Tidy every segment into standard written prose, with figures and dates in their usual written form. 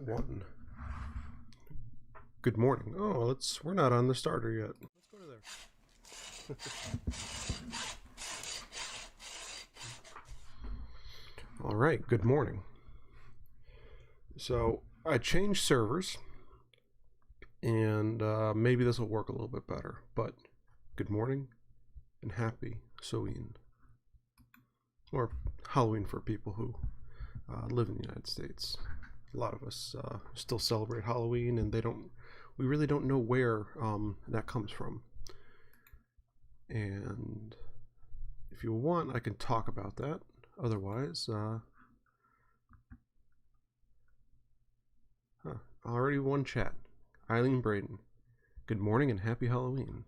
1. Good morning. Oh, we're not on the starter yet. Let's go to there. All right, good morning. So I changed servers, and maybe this will work a little bit better, but good morning and happy Samhain. Or Halloween for people who live in the United States. A lot of us still celebrate Halloween, and we really don't know where that comes from. And if you want, I can talk about that. Otherwise, already one chat. Eileen Braden, good morning and happy Halloween.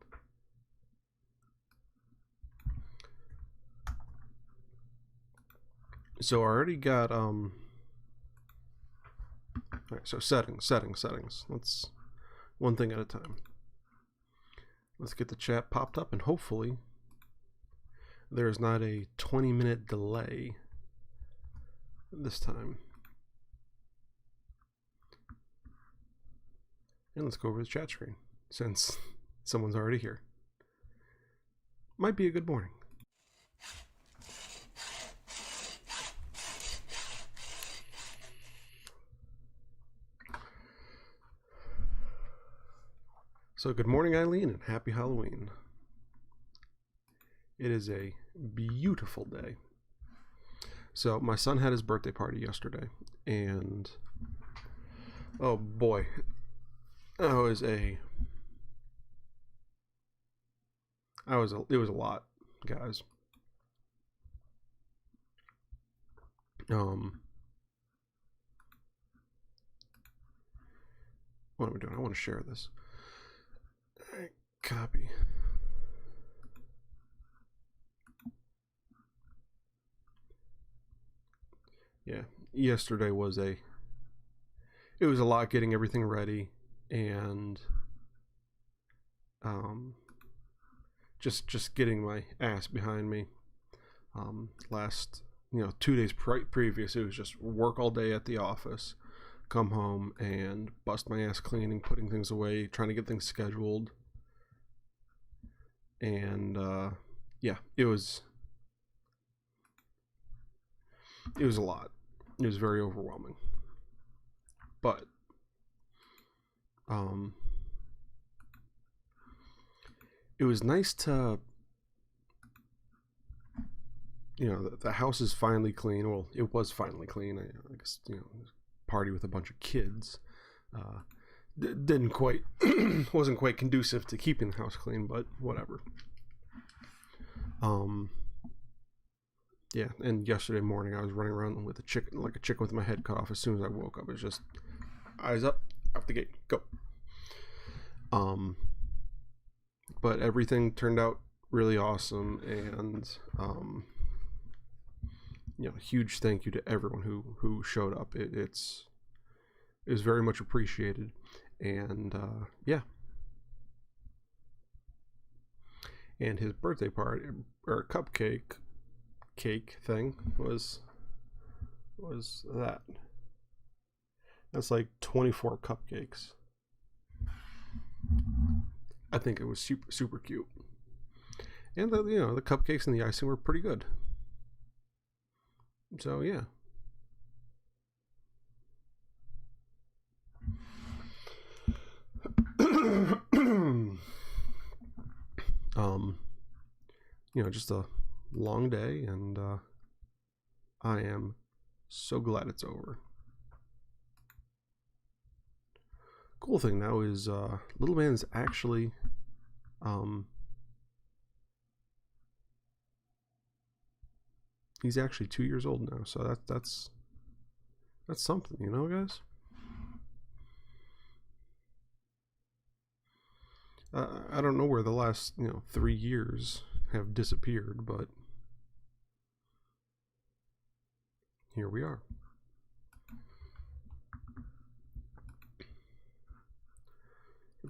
So I already got all right, so settings. Let's one thing at a time. Let's get the chat popped up, and hopefully there's not a 20-minute delay this time. And let's go over the chat screen since someone's already here. Might be a good morning. So good morning, Eileen, and happy Halloween. It is a beautiful day. So my son had his birthday party yesterday, and oh boy, it was a lot, guys. What am I doing? I want to share this. Copy. Yeah, yesterday was it was a lot getting everything ready, and just getting my ass behind me. Last 2 days previous, it was just work all day at the office, come home and bust my ass cleaning, putting things away, trying to get things scheduled. And yeah, it was a lot. It was very overwhelming, but it was nice to the house is finally clean. Well, it was finally clean. I guess party with a bunch of kids didn't quite wasn't quite conducive to keeping the house clean, but whatever. Yeah, and yesterday morning I was running around with a chicken with my head cut off as soon as I woke up. It was just eyes up, out the gate, go. But everything turned out really awesome, and huge thank you to everyone who showed up. It was very much appreciated, and yeah. And his birthday party or cupcake thing was that's like 24 cupcakes. I think it was super cute, and the cupcakes and the icing were pretty good. So yeah. Just a long day, and I am so glad it's over. Cool thing now is little man's actually he's actually 2 years old now, so that's something, guys. I don't know where the last 3 years have disappeared, but here we are.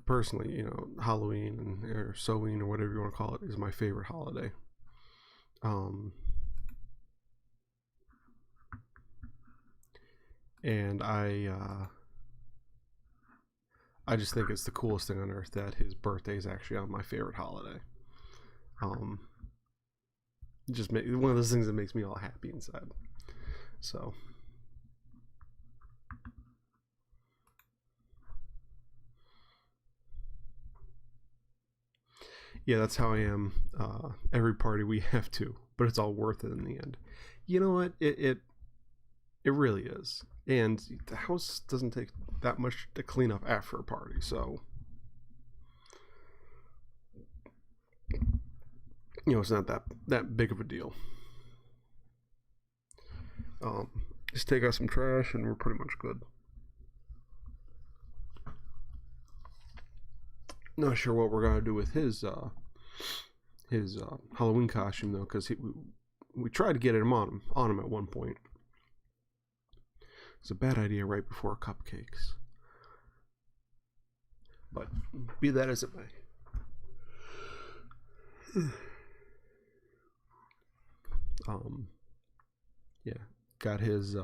Personally, Halloween or Samhain or whatever you want to call it is my favorite holiday. And I I just think it's the coolest thing on earth that his birthday is actually on my favorite holiday. Just one of those things that makes me all happy inside. So yeah, that's how I am. Every party we have to, but it's all worth it in the end. You know what? It really is. And the house doesn't take that much to clean up after a party, so it's not that big of a deal. Just take out some trash and we're pretty much good. Not sure what we're gonna do with his Halloween costume though, because we tried to get him on him at one point. It's a bad idea right before cupcakes, but be that as it may. Yeah, got his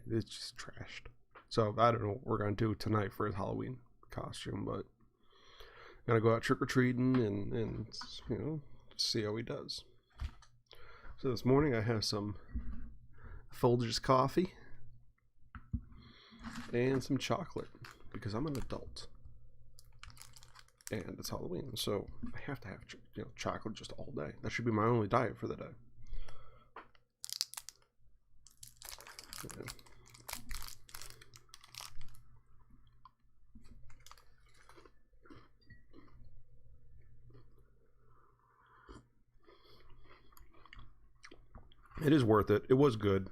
it's just trashed. So I don't know what we're gonna do tonight for his Halloween costume, but gonna go out trick-or-treating and see how he does. So this morning I have some Folgers coffee and some chocolate because I'm an adult and it's Halloween, so I have to have chocolate just all day. That should be my only diet for the day. Yeah. It is worth it. It was good.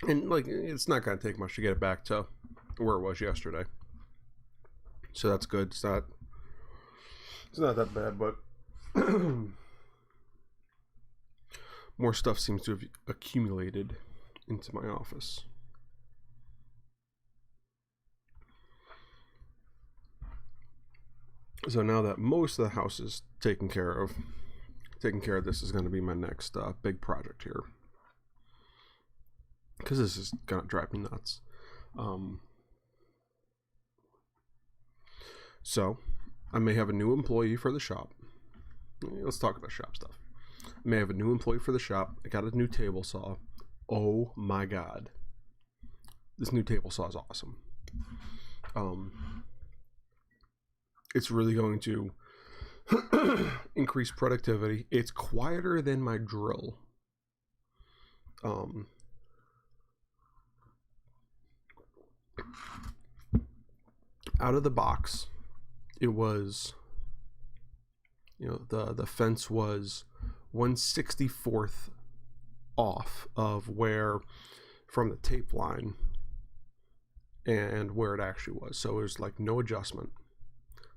And it's not going to take much to get it back to where it was yesterday. So that's good. It's not that bad, but more stuff seems to have accumulated into my office. So now that most of the house is taken care of, this is going to be my next big project here. Because this is going to drive me nuts. So I may have a new employee for the shop. Let's talk about shop stuff. I may have a new employee for the shop. I got a new table saw. Oh my god. This new table saw is awesome. It's really going to increase productivity. It's quieter than my drill. Out of the box, it was, the fence was 1/64th off of where, from the tape line and where it actually was. So it was no adjustment.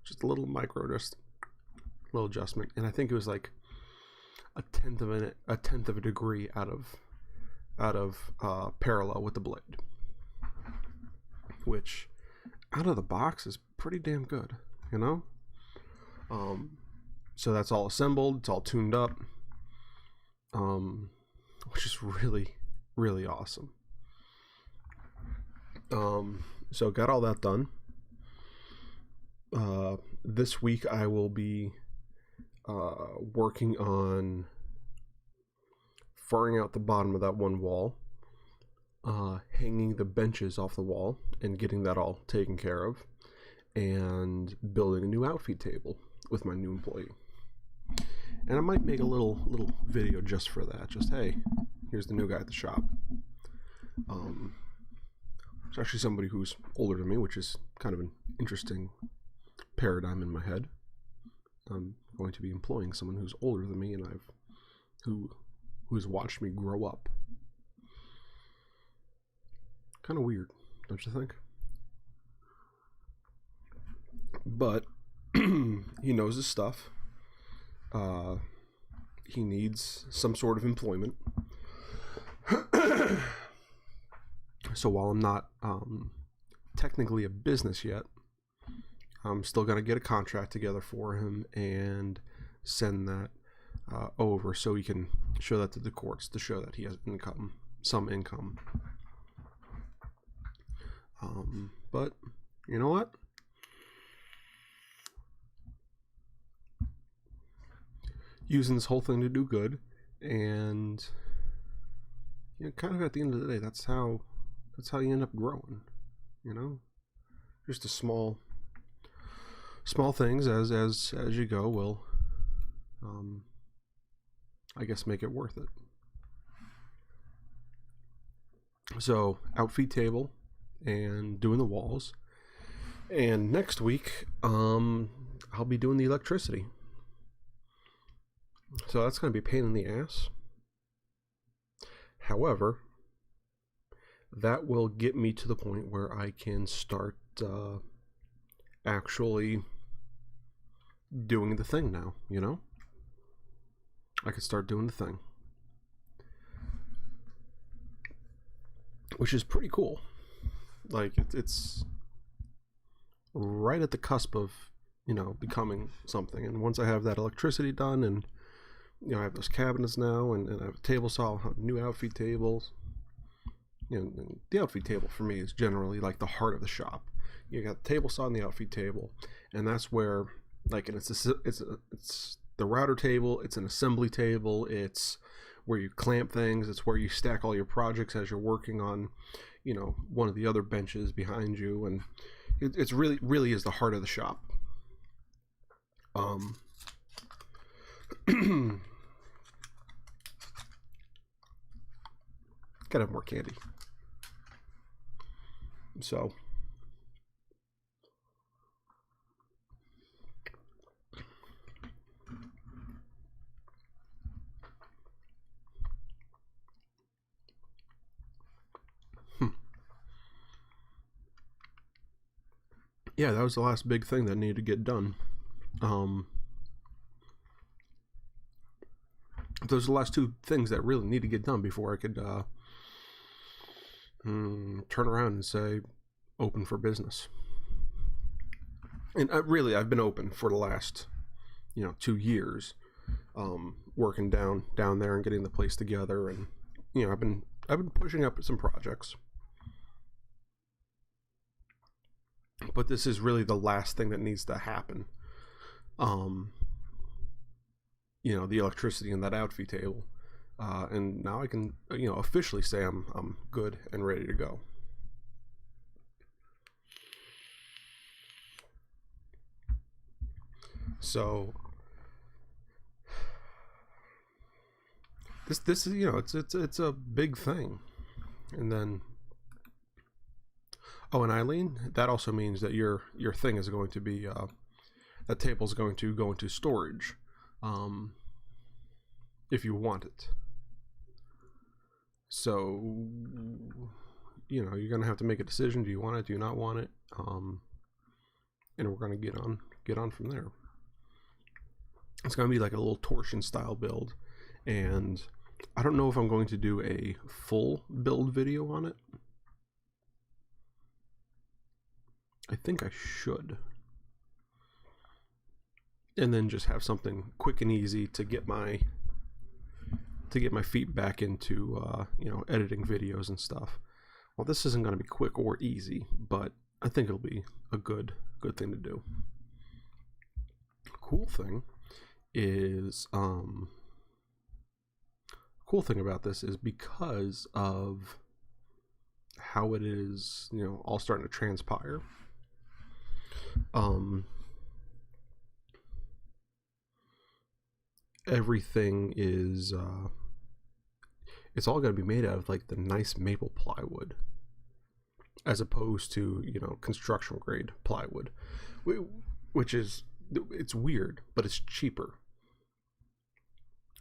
Just a little little adjustment, and I think it was a tenth of a degree out of parallel with the blade, which out of the box is pretty damn good, So that's all assembled. It's all tuned up, which is really, really awesome. So got all that done. This week I will be working on farring out the bottom of that one wall, hanging the benches off the wall and getting that all taken care of, and building a new outfeed table with my new employee. And I might make a little video just for that. Just, hey, here's the new guy at the shop. It's actually somebody who's older than me, which is kind of an interesting paradigm in my head. I'm going to be employing someone who's older than me, and who's watched me grow up. Kind of weird, don't you think? But he knows his stuff. He needs some sort of employment. So while I'm not technically a business yet, I'm still going to get a contract together for him and send that over, so he can show that to the courts to show that he has income, some income. But you know what? Using this whole thing to do good, and kind of at the end of the day, that's how you end up growing. Just the small things as you go will, I guess, make it worth it. So outfeed table and doing the walls, and next week I'll be doing the electricity. So that's going to be a pain in the ass. However, that will get me to the point where I can start actually doing the thing now, I could start doing the thing. Which is pretty cool. Like, it's right at the cusp of, becoming something. And once I have that electricity done, and I have those cabinets now, and I have a table saw, new outfeed tables. The outfeed table for me is generally like the heart of the shop. You got the table saw and the outfeed table, and that's where, like, and it's the router table. It's an assembly table. It's where you clamp things. It's where you stack all your projects as you're working on, one of the other benches behind you, and it's really is the heart of the shop. Gotta have more candy. So yeah, that was the last big thing that needed to get done. Those are the last two things that really need to get done before I could turn around and say open for business. And I've been open for the last 2 years, working down there and getting the place together, and I've been pushing up some projects, but this is really the last thing that needs to happen. The electricity and that outfeed table, and now I can officially say I'm good and ready to go. So this is it's a big thing. And then and Eileen, that also means that your thing is going to be that table is going to go into storage, if you want it. So you're gonna have to make a decision. Do you want it? Do you not want it? And we're gonna get on from there. It's gonna be like a little torsion style build, and I don't know if I'm going to do a full build video on it. I think I should, and then just have something quick and easy to get my feet back into editing videos and stuff. Well, this isn't going to be quick or easy, but I think it'll be a good thing to do. Cool thing about this is because of how it is, all starting to transpire. Everything is it's all going to be made out of like the nice maple plywood, as opposed to construction grade plywood, which is, it's weird, but it's cheaper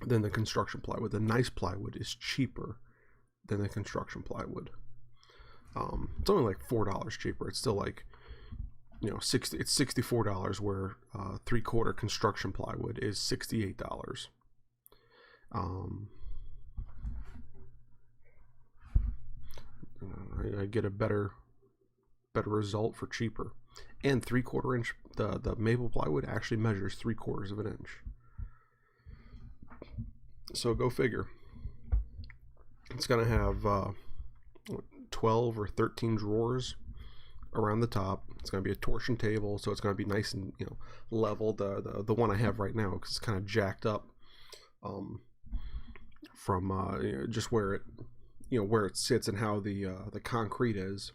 than the construction plywood. The nice plywood is cheaper than the construction plywood. It's only like $4 cheaper. It's still like it's $64, where 3/4 construction plywood is $68. I get a better result for cheaper, and 3/4 inch. The maple plywood actually measures 3/4 of an inch. So go figure. It's going to have 12 or 13 drawers around the top. It's going to be a torsion table, so it's going to be nice and, you know, level. The one I have right now, because it's kind of jacked up from you know, just where it, you know, where it sits and how the concrete is.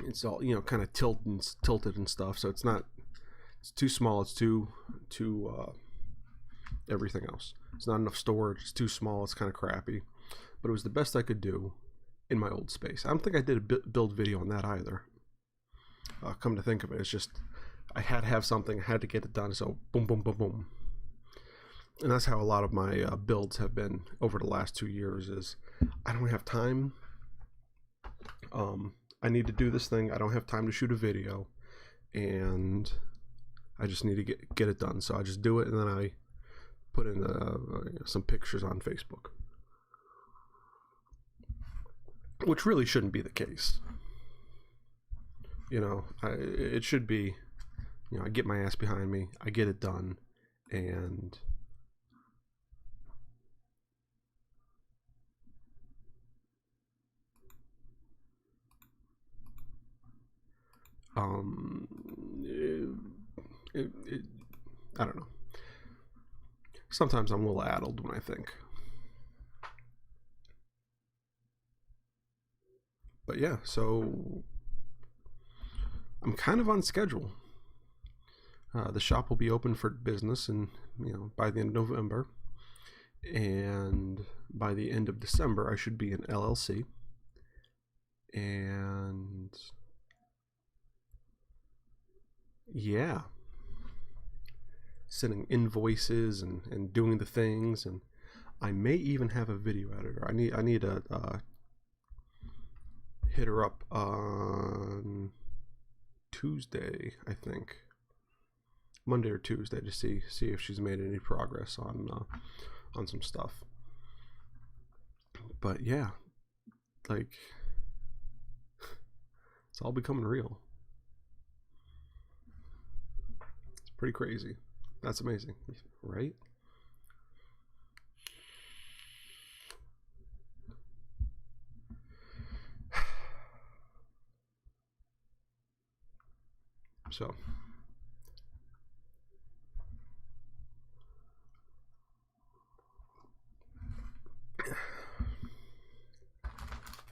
It's all, you know, kind of tilted and stuff, so it's too small. It's too everything else. It's not enough storage. It's too small. It's kind of crappy, but it was the best I could do in my old space. I don't think I did a build video on that either. Come to think of it, it's just I had to have something. I had to get it done. So boom, boom, boom, boom. And that's how a lot of my builds have been over the last 2 years. Is I don't have time. I need to do this thing. I don't have time to shoot a video, and I just need to get it done. So I just do it, and then I put in some pictures on Facebook, which really shouldn't be the case. You know, it should be, you know, I get my ass behind me, I get it done, and I don't know. Sometimes I'm a little addled when I think. But yeah, so I'm kind of on schedule. The shop will be open for business, and you know, by the end of November, and by the end of December, I should be an LLC, and yeah, sending invoices and doing the things, and I may even have a video editor. I need to hit her up on Tuesday, I think, Monday or Tuesday, to see if she's made any progress on some stuff. But yeah, like, it's all becoming real. It's pretty crazy. That's amazing, right? So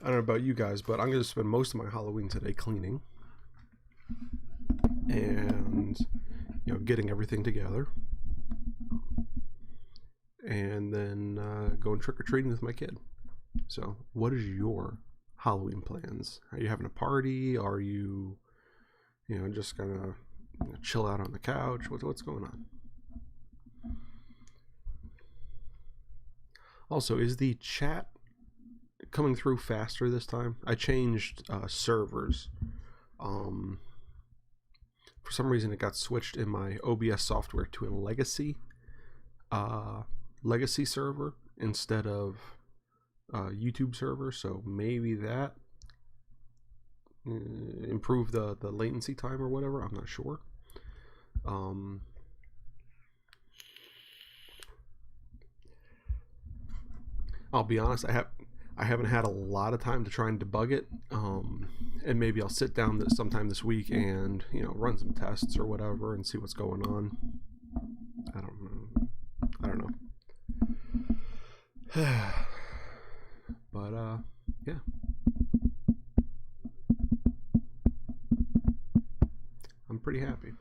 I don't know about you guys, but I'm going to spend most of my Halloween today cleaning and, you know, getting everything together, and then going trick-or-treating with my kid. So what is your Halloween plans? Are you having a party? Are you, you know, just gonna chill out on the couch? What's going on? Also, is the chat coming through faster this time? I changed servers. For some reason, it got switched in my OBS software to a legacy server instead of YouTube server. So maybe that improve the latency time or whatever. I'm not sure. I'll be honest, I haven't had a lot of time to try and debug it, and maybe I'll sit down sometime this week and, you know, run some tests or whatever and see what's going on. I don't know. But yeah. I'm pretty happy.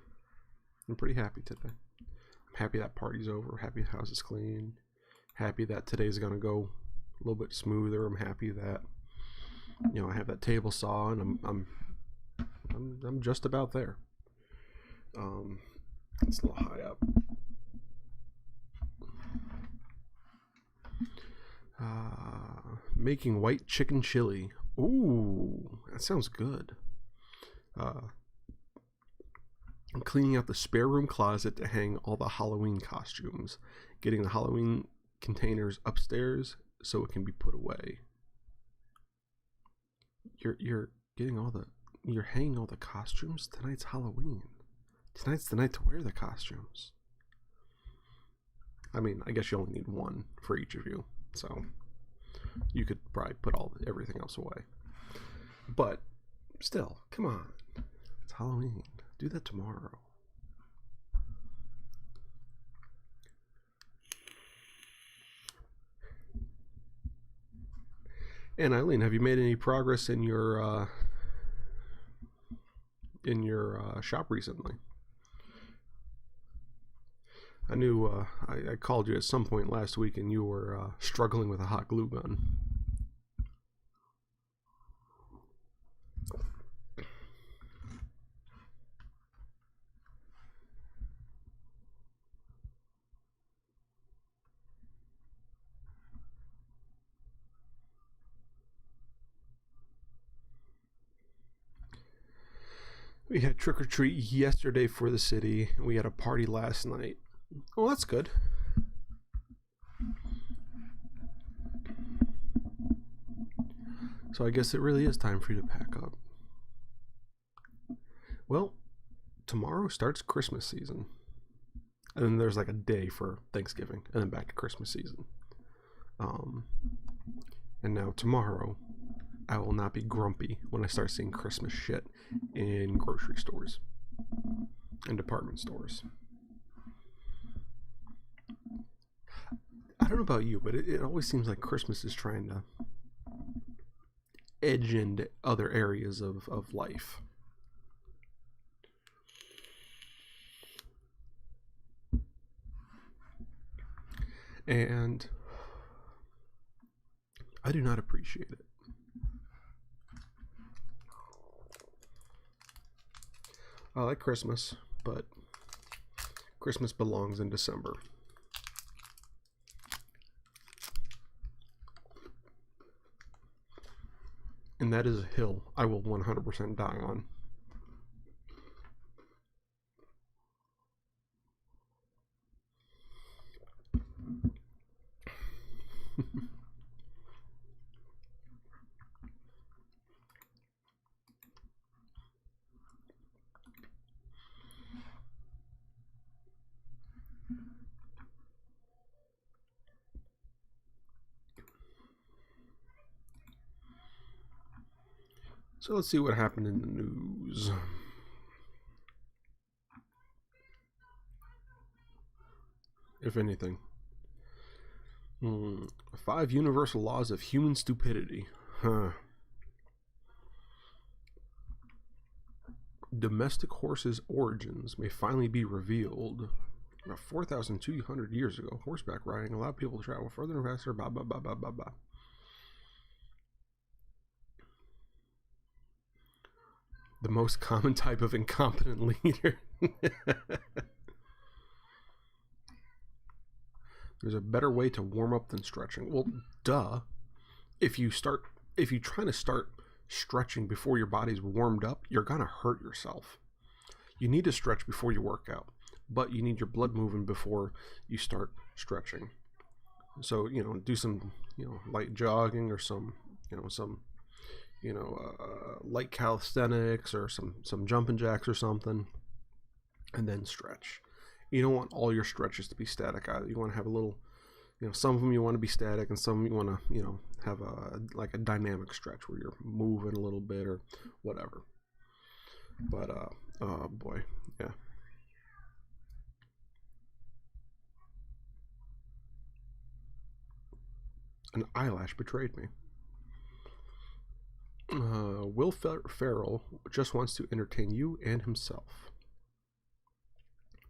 I'm pretty happy today. I'm happy that party's over. Happy the house is clean. Happy that today's gonna go a little bit smoother. I'm happy that, you know, I have that table saw, and I'm just about there. It's a little high up. Making white chicken chili. Ooh, that sounds good. I'm cleaning out the spare room closet to hang all the Halloween costumes. Getting the Halloween containers upstairs so it can be put away. You're hanging all the costumes? Tonight's Halloween. Tonight's the night to wear the costumes. I mean, I guess you only need one for each of you, so you could probably put everything else away. But still, come on, it's Halloween. Do that tomorrow. And Eileen, have you made any progress in your shop recently? I knew I called you at some point last week and you were struggling with a hot glue gun. We had trick or treat yesterday for the city, and we had a party last night. Oh, that's good. So I guess it really is time for you to pack up. Well, tomorrow starts Christmas season. And then there's like a day for Thanksgiving, and then back to Christmas season. And now tomorrow, I will not be grumpy when I start seeing Christmas shit in grocery stores and department stores. I don't know about you, but it always seems like Christmas is trying to edge into other areas of life. And I do not appreciate it. I like Christmas, but Christmas belongs in December. And that is a hill I will 100% die on. So let's see what happened in the news. If anything. 5 universal laws of human stupidity. Domestic horses' origins may finally be revealed. About 4,200 years ago, horseback riding allowed people to travel further and faster, blah, blah, blah, blah, blah, blah. The most common type of incompetent leader. There's a better way to warm up than stretching. Well, duh. If you try to start stretching before your body's warmed up, you're gonna hurt yourself. You need to stretch before you work out, but you need your blood moving before you start stretching. So, do some, light jogging or some light calisthenics or some jumping jacks or something, and then stretch. You don't want all your stretches to be static either. You want to have a little, some of them you want to be static, and some you want to, have a dynamic stretch where you're moving a little bit or whatever. But oh boy, yeah. An eyelash betrayed me. Will Ferrell just wants to entertain you and himself.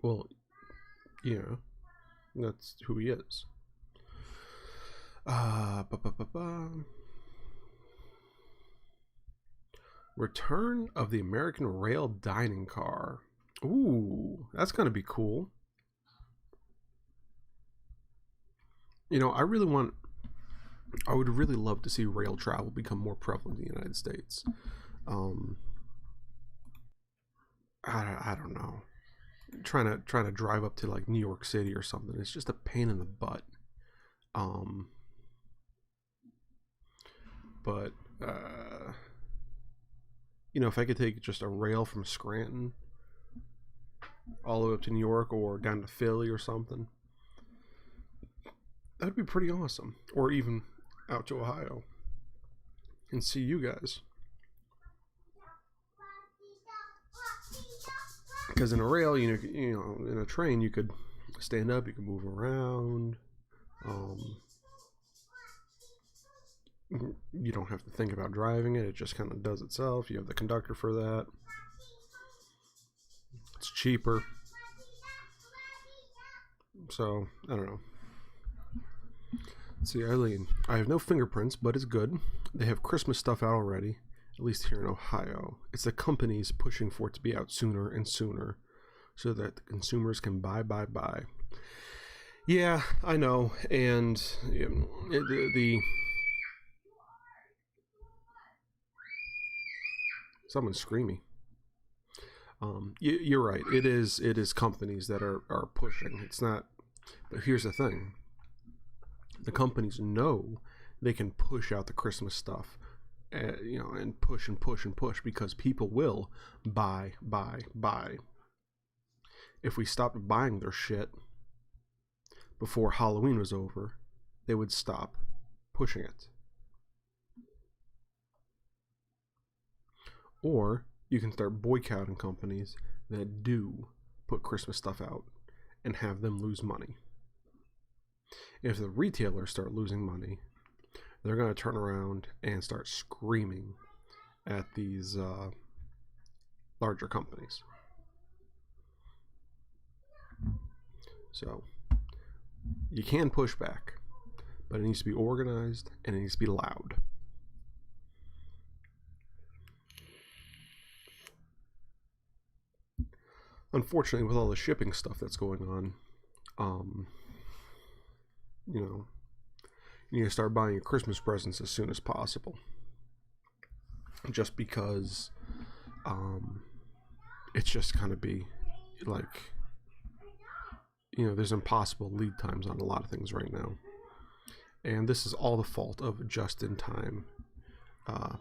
Well, yeah, that's who he is. Return of the American Rail dining car. Ooh, that's gonna be cool. I would really love to see rail travel become more prevalent in the United States. I don't know. Trying to drive up to like New York City or something, it's just a pain in the butt. But if I could take just a rail from Scranton all the way up to New York or down to Philly or something, That'd be pretty awesome. Or even out to Ohio and see you guys. Because in a rail, you know, in a train, you could stand up, you can move around. You don't have to think about driving it. It just kind of does itself. You have the conductor for that. It's cheaper. So, I don't know. Let's see, Eileen. I have no fingerprints, but it's good. They have Christmas stuff out already, at least here in Ohio. It's the companies pushing for it to be out sooner and sooner so that the consumers can buy. Yeah, I know. And someone's screaming. You're right. It is companies that are pushing. It's not. But here's the thing. The companies know they can push out the Christmas stuff, and push because people will buy. If we stopped buying their shit before Halloween was over, they would stop pushing it. Or you can start boycotting companies that do put Christmas stuff out and have them lose money. If the retailers start losing money, they're going to turn around and start screaming at these larger companies. So you can push back, but it needs to be organized and it needs to be loud. Unfortunately, with all the shipping stuff that's going on, you need to start buying your Christmas presents as soon as possible. Just because it's just going to be like, there's impossible lead times on a lot of things right now. And this is all the fault of just-in-time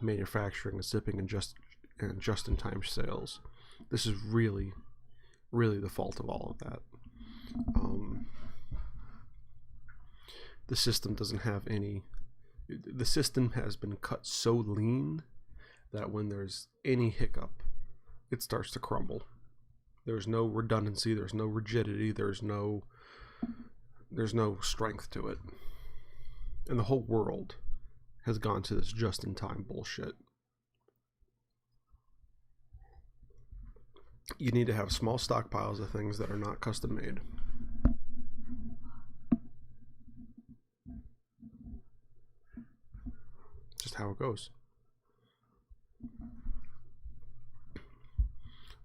manufacturing and shipping and just-in-time sales. This is really the fault of all of that. The system doesn't have any. The system has been cut so lean that when there's any hiccup, it starts to crumble. There's no redundancy. There's no rigidity. There's no strength to it. And the whole world has gone to this just-in-time bullshit. You need to have small stockpiles of things that are not custom made. Just how it goes.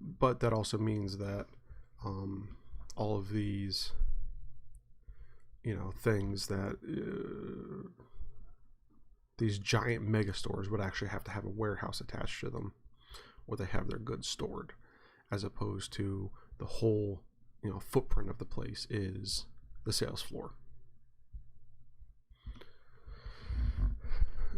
But that also means that all of these, things that these giant mega stores would actually have to have a warehouse attached to them where they have their goods stored, as opposed to the whole, footprint of the place is the sales floor.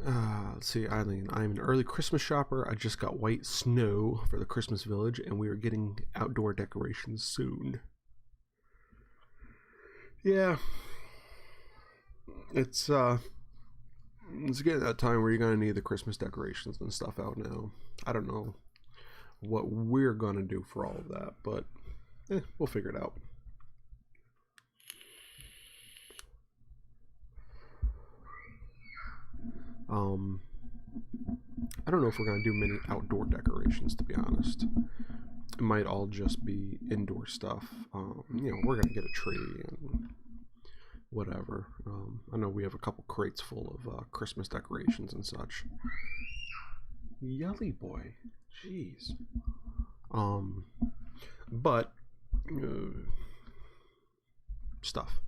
Let's see, Eileen. I'm an early Christmas shopper. I just got white snow for the Christmas village, and we are getting outdoor decorations soon. Yeah. It's getting that time where you're going to need the Christmas decorations and stuff out now. I don't know what we're going to do for all of that, but we'll figure it out. I don't know if we're going to do many outdoor decorations, to be honest. It might all just be indoor stuff. We're going to get a tree and whatever. I know we have a couple crates full of Christmas decorations and such. Yelly boy. Jeez. But stuff.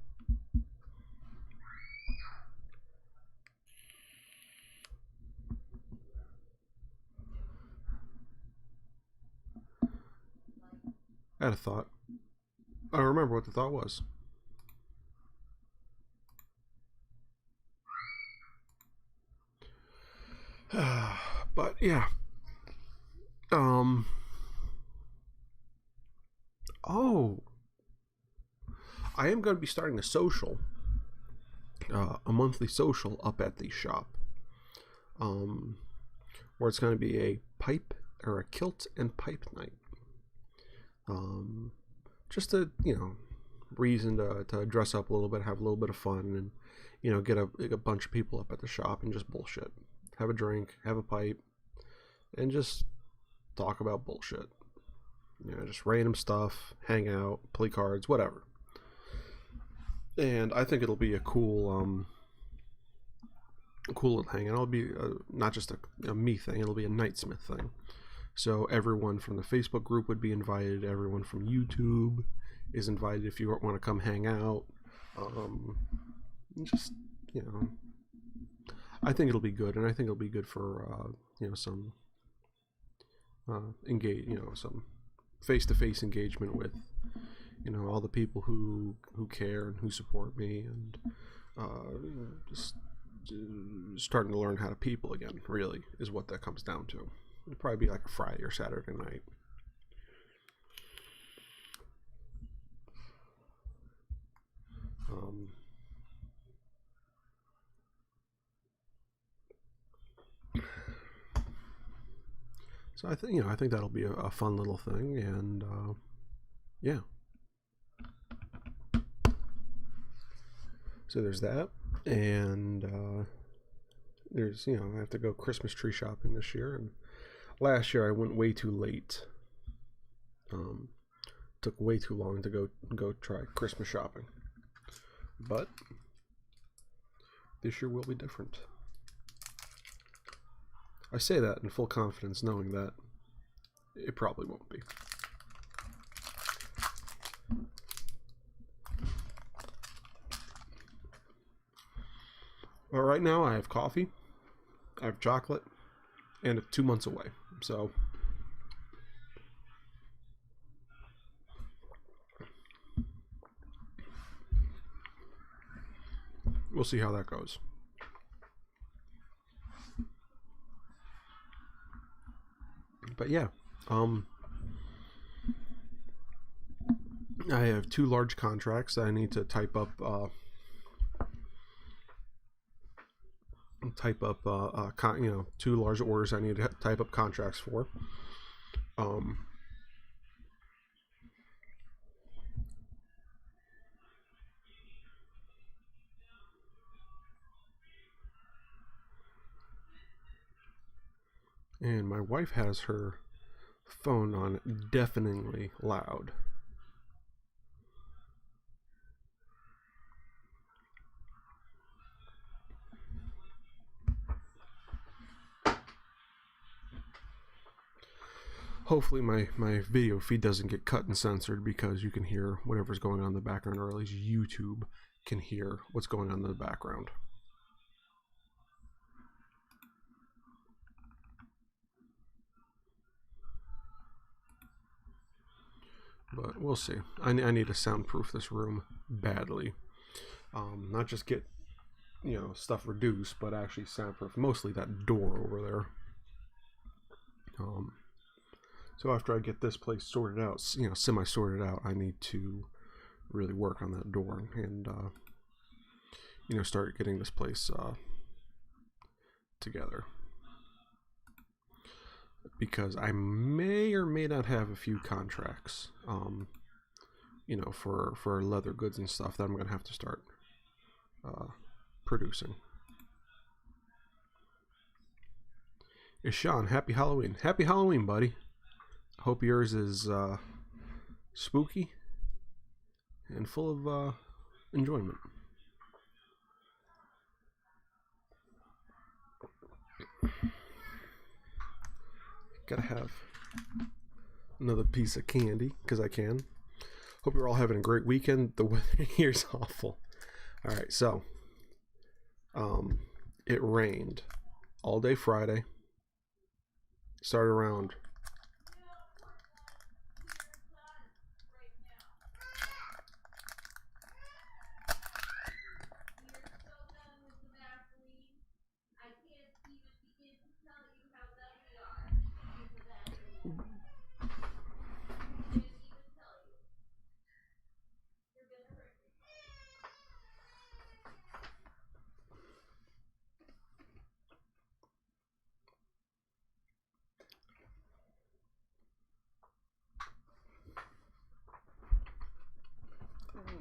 I had a thought. I don't remember what the thought was. But yeah. Oh. I am going to be starting a social a monthly social up at the shop, where it's going to be a pipe or a kilt and pipe night. Just a reason to dress up a little bit, have a little bit of fun, and get a bunch of people up at the shop and just bullshit, have a drink, have a pipe, and just talk about bullshit. Just random stuff, hang out, play cards, whatever. And I think it'll be a cool little hangout. It'll be not just a me thing, it'll be a Knightsmith thing. So everyone from the Facebook group would be invited, everyone from YouTube is invited if you want to come hang out. Just, I think it'll be good, and I think it'll be good for some some face-to-face engagement with all the people who care and who support me, and just starting to learn how to people again, really, is what that comes down to. It'll probably be like a Friday or Saturday night. So I think that'll be a fun little thing, and yeah. So there's that, and there's I have to go Christmas tree shopping this year, and last year I went way too late. Took way too long to go try Christmas shopping, but this year will be different. I say that in full confidence, knowing that it probably won't be. Well, right now I have coffee, I have chocolate, and it's 2 months away. So we'll see how that goes. But yeah, I have 2 large contracts that I need to type up. Two large orders I need to type up contracts for. And my wife has her phone on deafeningly loud. Hopefully my video feed doesn't get cut and censored, because you can hear whatever's going on in the background, or at least YouTube can hear what's going on in the background. But we'll see. I need to soundproof this room badly. Not just get stuff reduced, but actually soundproof. Mostly that door over there. So after I get this place sorted out, semi-sorted out, I need to really work on that door and start getting this place together. Because I may or may not have a few contracts, for leather goods and stuff that I'm gonna have to start producing. It's Sean. Happy Halloween. Happy Halloween, buddy. Hope yours is spooky and full of enjoyment. Gotta have another piece of candy, because I can. Hope you're all having a great weekend. The weather here's awful. Alright, so it rained all day Friday. Started around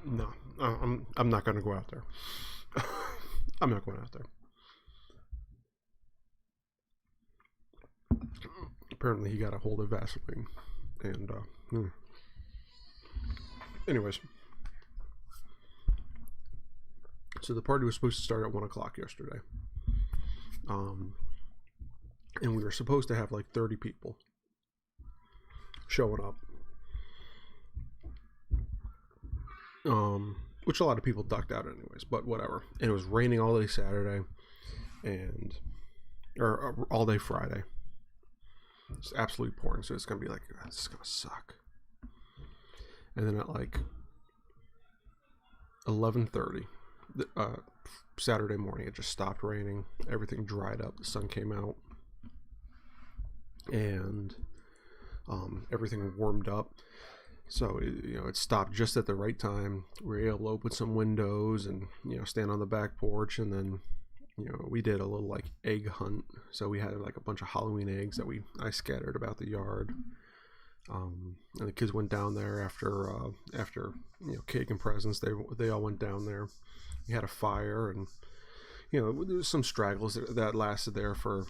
No, I'm not going to go out there. I'm not going out there. Apparently he got a hold of Vaseline, and anyways, so the party was supposed to start at 1 o'clock yesterday, and we were supposed to have like 30 people showing up, which a lot of people ducked out anyways, but whatever. And it was raining all day Saturday, or all day Friday. It's absolutely pouring, so it's gonna be like, this is gonna suck. And then at like 11:30 Saturday morning, it just stopped raining. Everything dried up. The sun came out, and everything warmed up. So it stopped just at the right time. We were able to open some windows and stand on the back porch, and then we did a little like egg hunt. So we had like a bunch of Halloween eggs that I scattered about the yard. And the kids went down there after cake and presents. They all went down there. We had a fire, and there was some stragglers that lasted there for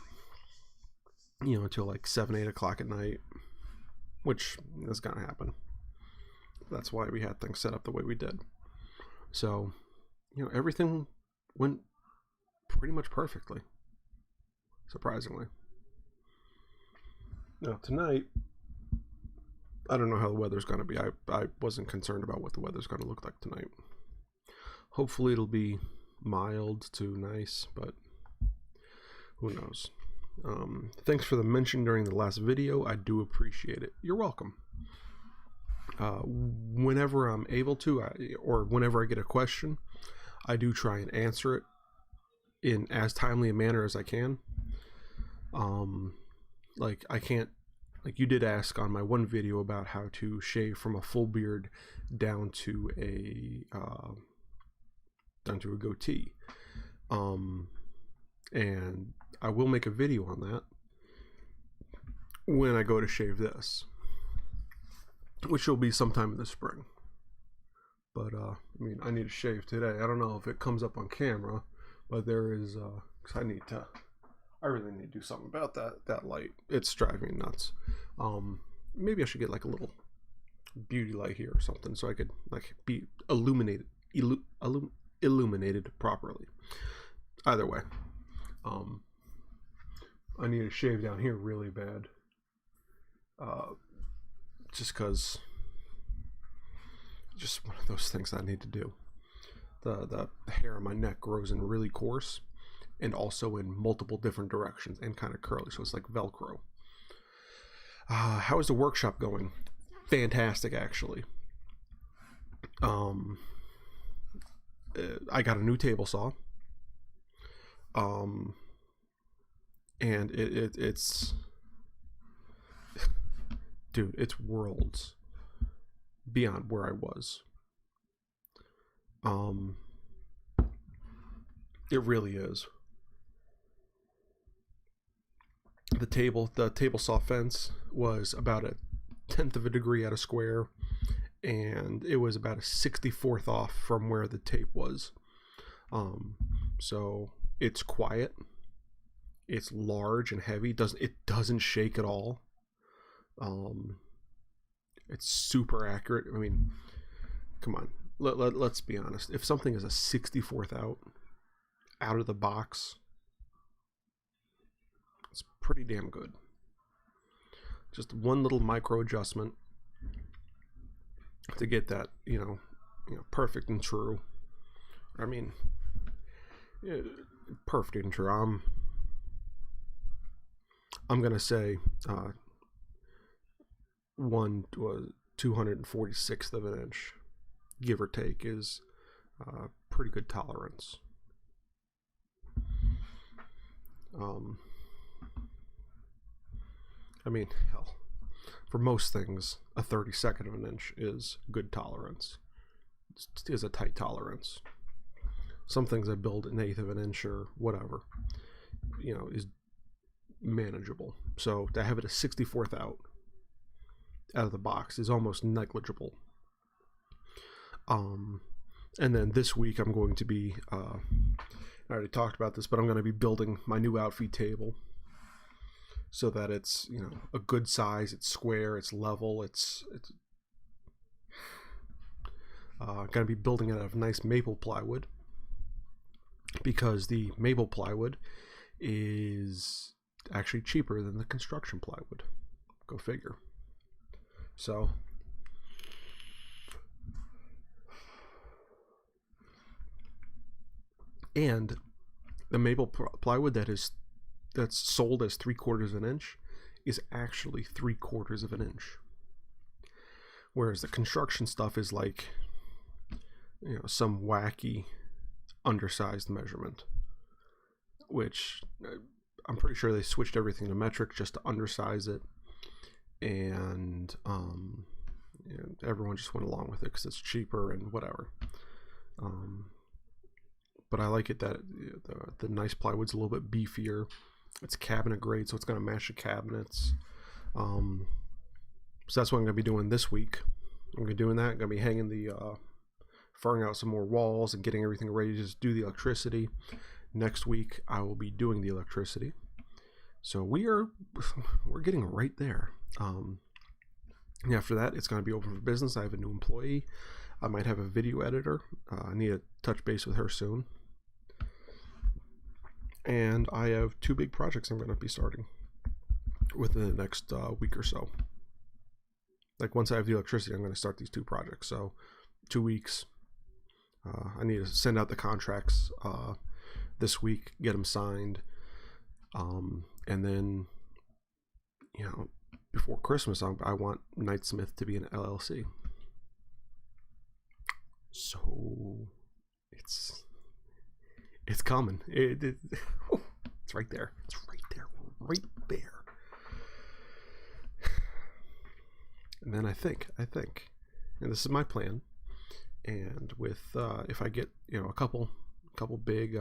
until like 7-8 o'clock at night, which is gonna happen. That's why we had things set up the way we did. So everything went pretty much perfectly, surprisingly. Now tonight, I don't know how the weather's going to be. I wasn't concerned about what the weather's going to look like tonight. Hopefully it'll be mild to nice, but who knows. Thanks for the mention during the last video. I do appreciate it. You're welcome. Whenever I'm able to, or whenever I get a question, I do try and answer it in as timely a manner as I can. Like I can't, like you did ask on my one video about how to shave from a full beard down to a goatee, and I will make a video on that when I go to shave this, which will be sometime in the spring. But I mean, I need to shave today. I don't know if it comes up on camera, but there is cause I really need to do something about that light. It's driving me nuts. Maybe I should get like a little beauty light here or something, so I could like be illuminated properly. Either way, I need to shave down here really bad, just because, just one of those things I need to do. The hair on my neck grows in really coarse, and also in multiple different directions, and kind of curly, so it's like Velcro. How is the workshop going? Fantastic, actually. I got a new table saw, and it's dude, it's worlds beyond where I was. It really is. The table saw fence was about a 1/10 of a degree at a square, and it was about a 64th off from where the tape was. So it's quiet, it's large and heavy. It doesn't shake at all. It's super accurate. I mean, come on, let's be honest. If something is a 64th out of the box, it's pretty damn good. Just one little micro adjustment to get that, perfect and true. I mean, perfect and true. I'm gonna say 246th of an inch, give or take, is pretty good tolerance. I mean, hell, for most things, a 32nd of an inch is good tolerance. It is a tight tolerance. Some things I build an 1/8 of an inch or whatever, is manageable. So to have it a 64th out of the box is almost negligible. And then this week I'm going to be, I already talked about this, but I'm going to be building my new outfeed table so that it's, you know, a good size, it's square, it's level, it's going to be building it out of nice maple plywood, because the maple plywood is actually cheaper than the construction plywood. Go figure. So and the maple plywood that's sold as 3/4 of an inch is actually 3/4 of an inch, whereas the construction stuff is like, you know, some wacky undersized measurement, which I'm pretty sure they switched everything to metric just to undersize it, and you know, everyone just went along with it because it's cheaper and whatever. But I like it that the nice plywood's a little bit beefier. It's cabinet grade, so it's going to match the cabinets. So that's what I'm going to be doing this week. I'm going to be doing that. I'm going to be hanging the furring out some more walls and getting everything ready to just do the electricity. Next week I will be doing the electricity. So we're getting right there. And after that, it's going to be open for business. I have a new employee. I might have a video editor. I need to touch base with her soon. And I have 2 big projects I'm going to be starting within the next week or so. Like, once I have the electricity, I'm going to start these 2 projects. So 2 weeks. I need to send out the contracts this week, get them signed. And then, you know, before Christmas, I want Knightsmith to be an LLC. So it's coming. It's right there. It's right there. Right there. And then I think, and this is my plan. And with if I get, you know, a couple big,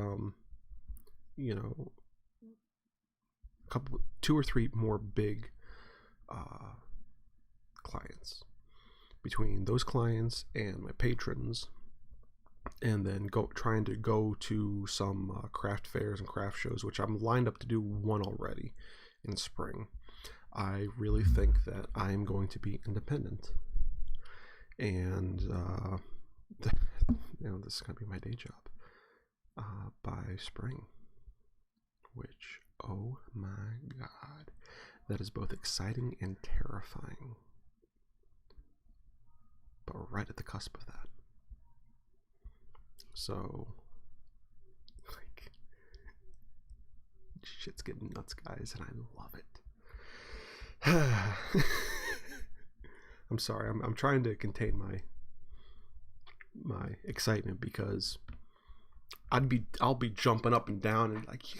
you know, 2 or 3 more big clients, between those clients and my patrons, and then trying to go to some craft fairs and craft shows, which I'm lined up to do one already in spring. I really think that I'm going to be independent, and you know, this is going to be my day job by spring, which, oh my god, that is both exciting and terrifying, but we're right at the cusp of that. So, like, shit's getting nuts, guys, and I love it. I'm sorry, I'm trying to contain my excitement, because I'll be jumping up and down and like,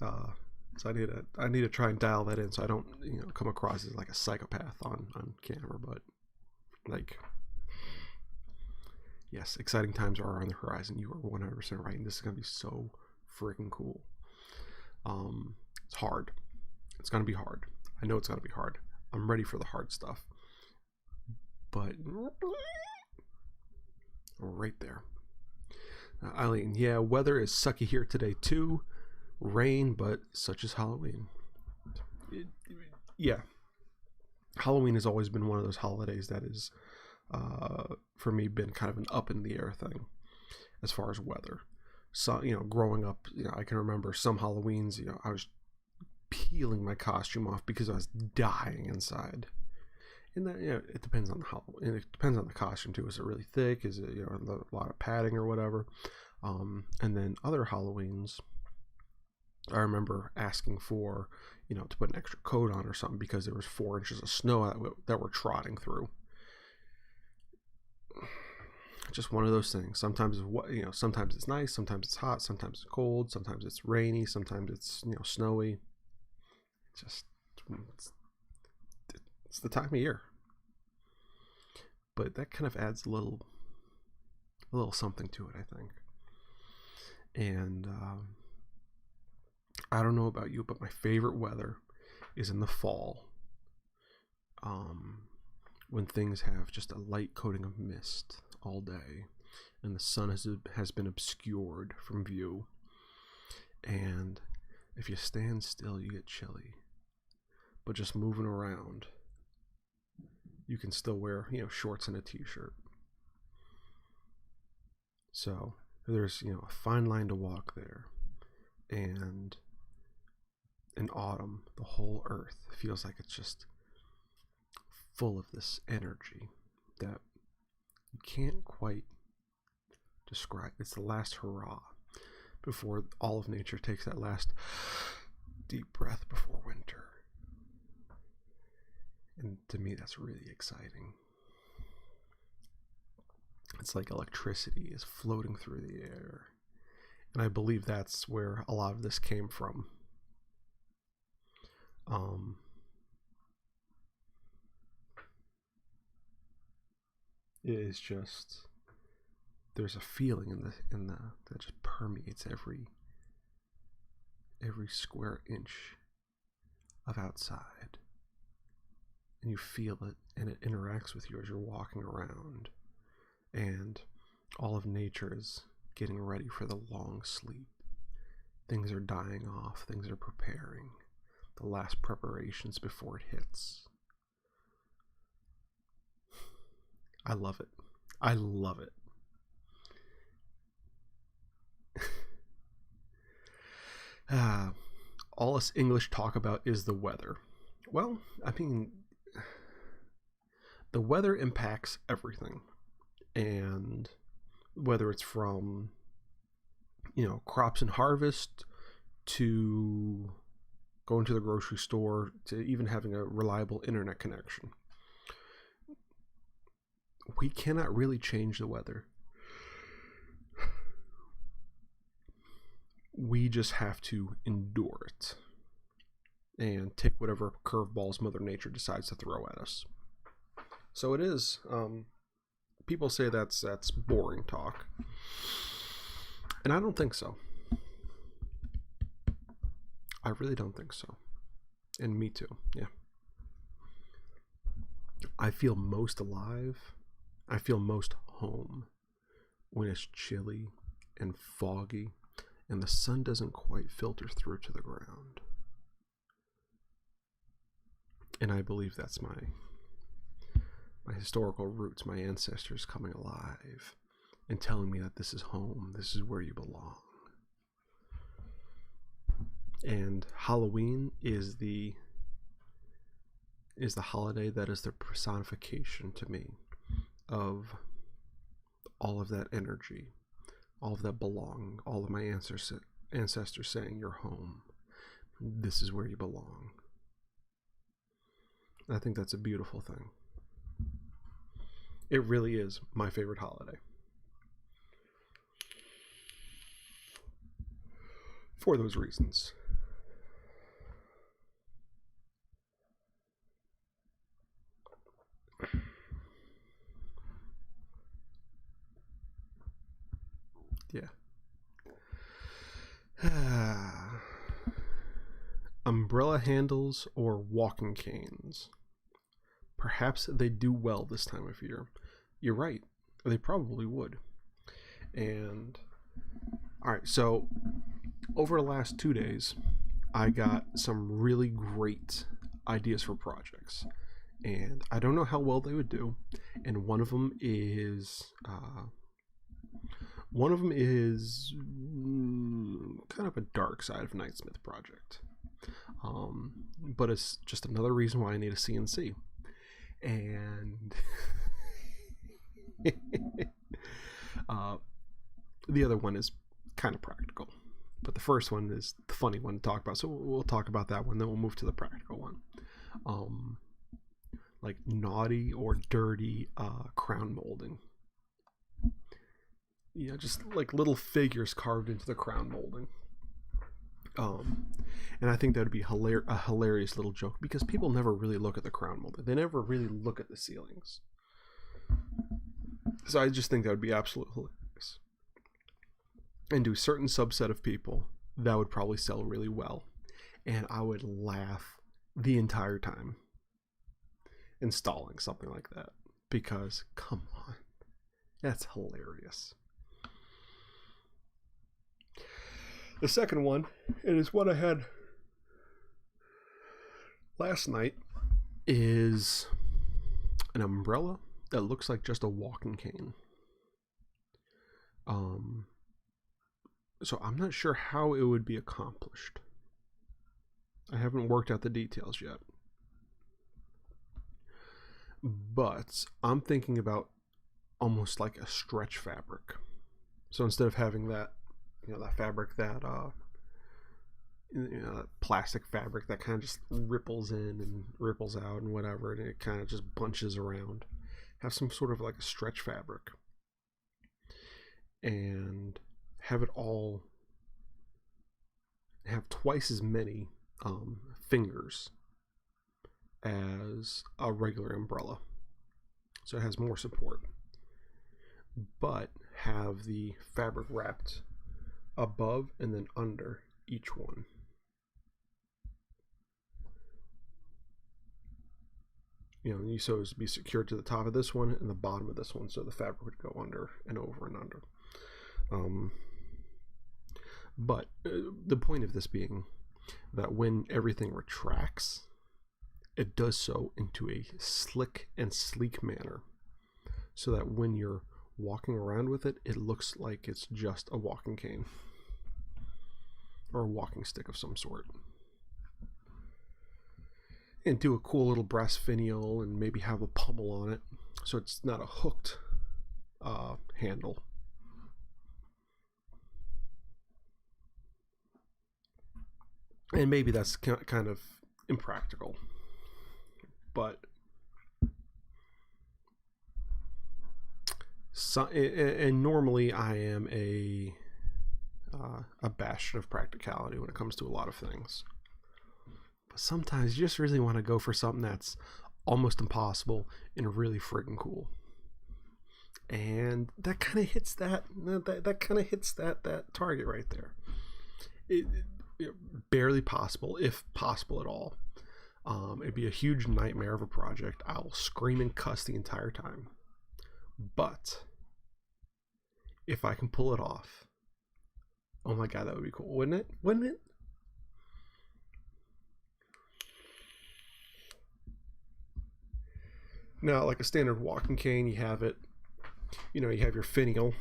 yeah. So I need to try and dial that in, so I don't, you know, come across as like a psychopath on camera. But, like, yes, exciting times are on the horizon. You are 100% right, and this is gonna be so freaking cool. It's hard. It's gonna be hard. I know it's gonna be hard. I'm ready for the hard stuff, but right there. Eileen, yeah, weather is sucky here today too. Rain, but such is Halloween. Yeah, Halloween has always been one of those holidays that is, for me, been kind of an up in the air thing as far as weather. So, you know, growing up, you know, I can remember some Halloweens, you know, I was peeling my costume off because I was dying inside. And that, you know, it depends on the costume too. Is it really thick? Is it, you know, a lot of padding or whatever? And then other Halloweens, I remember asking for, you know, to put an extra coat on or something because there was 4 inches of snow that we're trotting through. Just one of those things. Sometimes sometimes it's nice, sometimes it's hot, sometimes it's cold, sometimes it's rainy, sometimes it's, you know, snowy. It's the time of year. But that kind of adds a little something to it, I think. And I don't know about you, but my favorite weather is in the fall, when things have just a light coating of mist all day and the sun has been obscured from view, and if you stand still you get chilly, but just moving around you can still wear, shorts and a t-shirt. So there's, a fine line to walk there. And in autumn, the whole earth feels like it's just full of this energy that you can't quite describe. It's the last hurrah before all of nature takes that last deep breath before winter. And to me, that's really exciting. It's like electricity is floating through the air. And I believe that's where a lot of this came from. It is just, there's a feeling in the that just permeates every square inch of outside. And you feel it, and it interacts with you as you're walking around. And all of nature is getting ready for the long sleep. Things are dying off. Things are preparing. The last preparations before it hits. I love it. I love it. All us English talk about is the weather. Well, I mean, the weather impacts everything. And whether it's from, crops and harvest to going to the grocery store to even having a reliable internet connection. We cannot really change the weather. We just have to endure it and take whatever curveballs Mother Nature decides to throw at us. So it is, people say that's boring talk. And I don't think so. I really don't think so. And me too, yeah. I feel most alive. I feel most home when it's chilly and foggy and the sun doesn't quite filter through to the ground. And I believe that's my historical roots, my ancestors coming alive and telling me that this is home, this is where you belong. And Halloween is the holiday that is the personification to me of all of that energy, all of that belonging, all of my ancestors saying you're home, this is where you belong. I think that's a beautiful thing. It really is my favorite holiday. For those reasons. Yeah. Umbrella handles or walking canes. Perhaps they do well this time of year. You're right. They probably would. And alright, so over the last 2 days, I got some really great ideas for projects. And I don't know how well they would do. And one of them is kind of a dark side of Knightsmith project. But it's just another reason why I need a CNC. And the other one is kind of practical. But the first one is the funny one to talk about. So we'll talk about that one, then we'll move to the practical one. Like naughty or dirty crown molding. Yeah, just like little figures carved into the crown molding. And I think that would be a hilarious little joke because people never really look at the crown molding. They never really look at the ceilings. So I just think that would be absolutely hilarious. And to a certain subset of people, that would probably sell really well. And I would laugh the entire time. installing something like that, because come on, that's hilarious. The second one, it is what I had last night, is an umbrella that looks like just a walking cane. So I'm not sure how it would be accomplished. I haven't worked out the details yet. But I'm thinking about almost like a stretch fabric. So instead of having that, that fabric that, plastic fabric that kind of just ripples in and ripples out and whatever, and it kind of just bunches around, have some sort of like a stretch fabric, and have twice as many fingers as a regular umbrella, so it has more support, but have the fabric wrapped above and then under each one. So it would be secured to the top of this one and the bottom of this one, so the fabric would go under and over and under. But the point of this being that when everything retracts, it does so into a slick and sleek manner, so that when you're walking around with it, it looks like it's just a walking cane or a walking stick of some sort. And do a cool little brass finial and maybe have a pommel on it, so it's not a hooked handle. And maybe that's kind of impractical, but and normally I am a bastion of practicality when it comes to a lot of things. But sometimes you just really want to go for something that's almost impossible and really friggin' cool. And that kind of hits that target right there. It barely possible, if possible at all. It'd be a huge nightmare of a project. I'll scream and cuss the entire time. But if I can pull it off, oh my god, that would be cool, wouldn't it? Wouldn't it? Now, like a standard walking cane, you have it, you have your finial,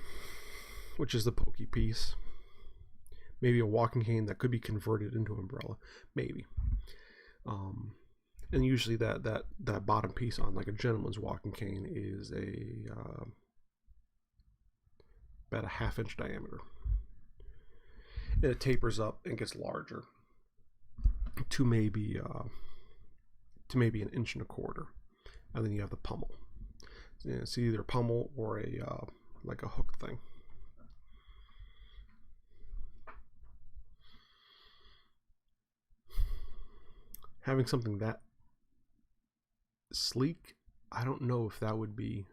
which is the pokey piece. Maybe a walking cane that could be converted into an umbrella, maybe. And usually that bottom piece on like a gentleman's walking cane is about a 1/2 inch diameter. And it tapers up and gets larger to maybe 1.25 inches. And then you have the pommel. It's either a pommel or like a hook thing. Having something that sleek, I don't know if that would be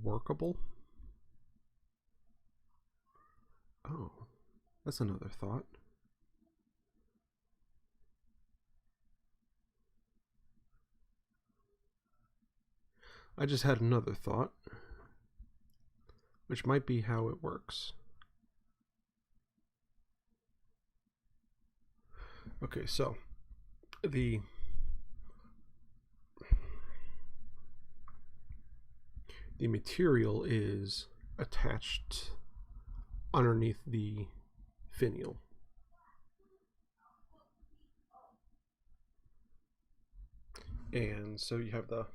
workable. Oh, that's another thought. I just had another thought, which might be how it works. Okay, so the material is attached underneath the finial. And so you have the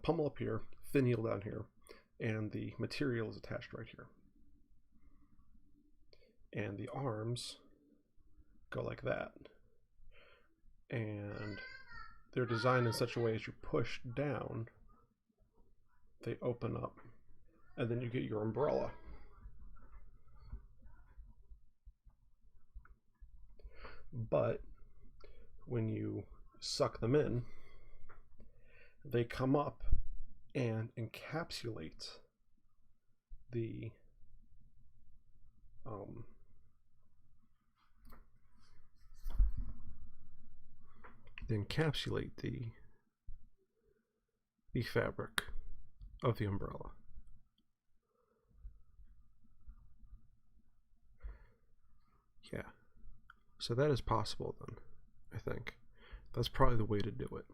pommel up here, finial down here, and the material is attached right here. And the arms go like that. And they're designed in such a way as you push down, they open up, and then you get your umbrella. But when you suck them in, they come up and encapsulate the encapsulate the fabric of the umbrella. Yeah, so that is possible then, I think. That's probably the way to do it.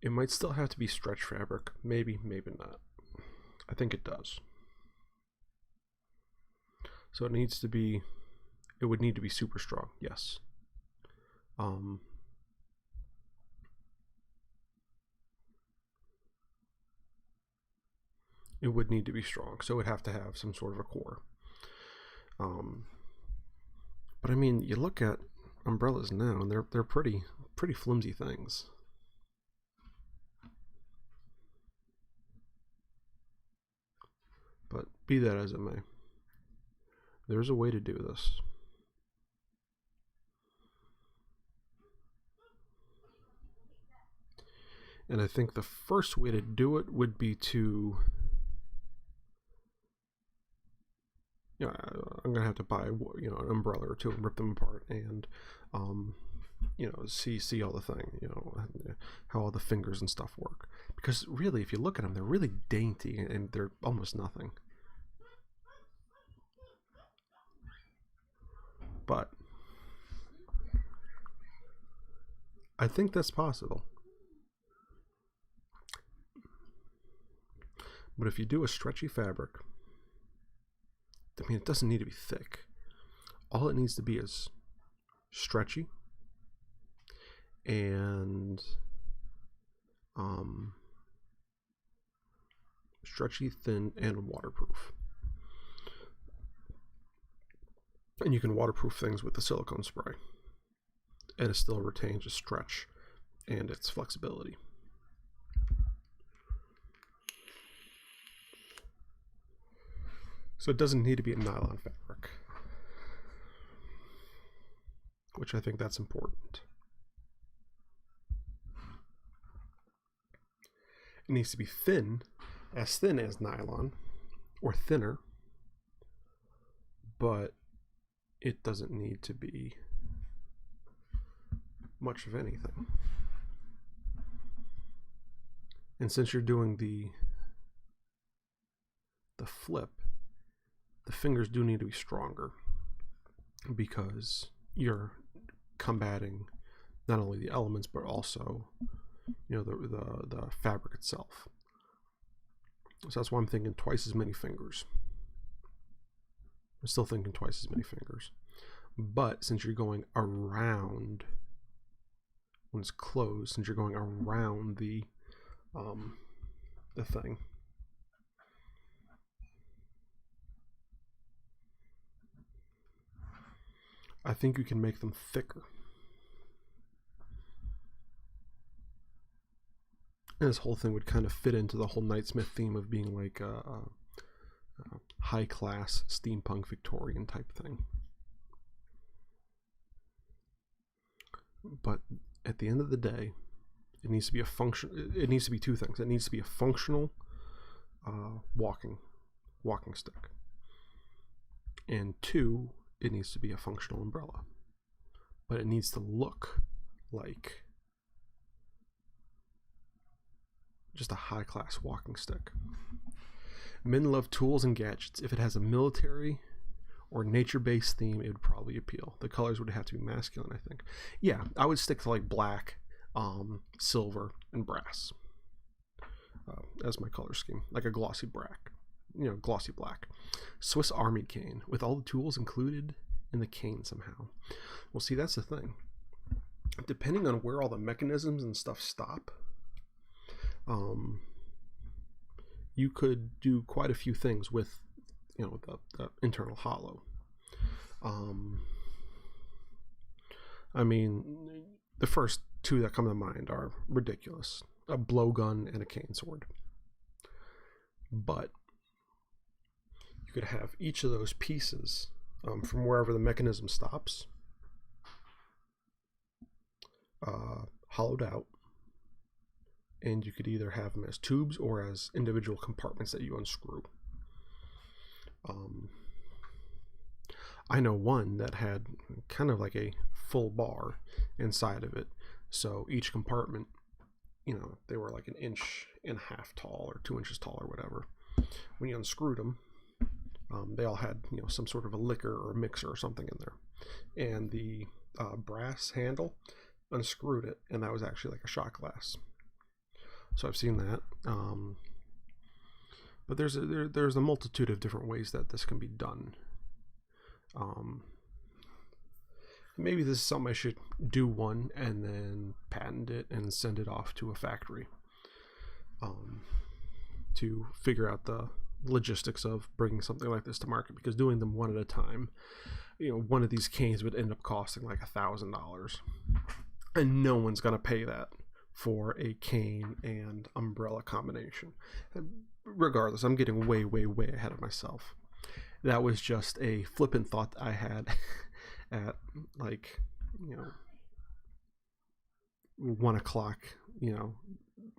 It might still have to be stretch fabric, maybe, maybe not. I think it does. So it needs to be, it would need to be super strong, yes. It would need to be strong, so it would have to have some sort of a core. But I mean, you look at umbrellas now, and they're pretty flimsy things. But be that as it may, there's a way to do this. And I think the first way to do it would be to, you know, I'm gonna have to buy, you know, an umbrella or two and rip them apart and, you know, see all the thing, you know, how all the fingers and stuff work. Because really, if you look at them, they're really dainty and they're almost nothing. But I think that's possible. But if you do a stretchy fabric, I mean, it doesn't need to be thick. All it needs to be is stretchy and stretchy, thin, and waterproof. And you can waterproof things with the silicone spray, and it still retains its stretch and its flexibility. So it doesn't need to be a nylon fabric, which I think that's important. It needs to be thin as nylon, or thinner, but it doesn't need to be much of anything. And since you're doing the flip, the fingers do need to be stronger because you're combating not only the elements but also, you know, the fabric itself. So that's why I'm thinking twice as many fingers. I'm still thinking twice as many fingers. But since you're going around, when it's closed, since you're going around the thing, I think you can make them thicker. And this whole thing would kind of fit into the whole Knightsmith theme of being like a high-class steampunk Victorian type thing. But at the end of the day, it needs to be a function. It needs to be two things. It needs to be a functional walking stick, and two, it needs to be a functional umbrella. But it needs to look like just a high-class walking stick. Men love tools and gadgets. If it has a military or nature-based theme, it would probably appeal. The colors would have to be masculine, I think. Yeah, I would stick to like black, silver, and brass as my color scheme, like a glossy black, you know, glossy black. Swiss Army cane with all the tools included in the cane somehow. Well, see, that's the thing. Depending on where all the mechanisms and stuff stop, you could do quite a few things with, you know, the internal hollow. I mean, the first two that come to mind are ridiculous: a blowgun and a cane sword. But you could have each of those pieces from wherever the mechanism stops hollowed out, and you could either have them as tubes or as individual compartments that you unscrew. I know one that had kind of like a full bar inside of it. So each compartment, they were like 1.5 inches tall or 2 inches tall or whatever. When you unscrewed them, they all had, some sort of a liquor or a mixer or something in there. And the brass handle unscrewed it, and that was actually like a shot glass. So I've seen that. But there's a multitude of different ways that this can be done. Maybe this is something I should do one and then patent it and send it off to a factory to figure out the logistics of bringing something like this to market, because doing them one at a time, one of these canes would end up costing like $1,000, and no one's gonna pay that for a cane and umbrella combination. Regardless, I'm getting way ahead of myself. That was just a flippant thought I had at 1 o'clock,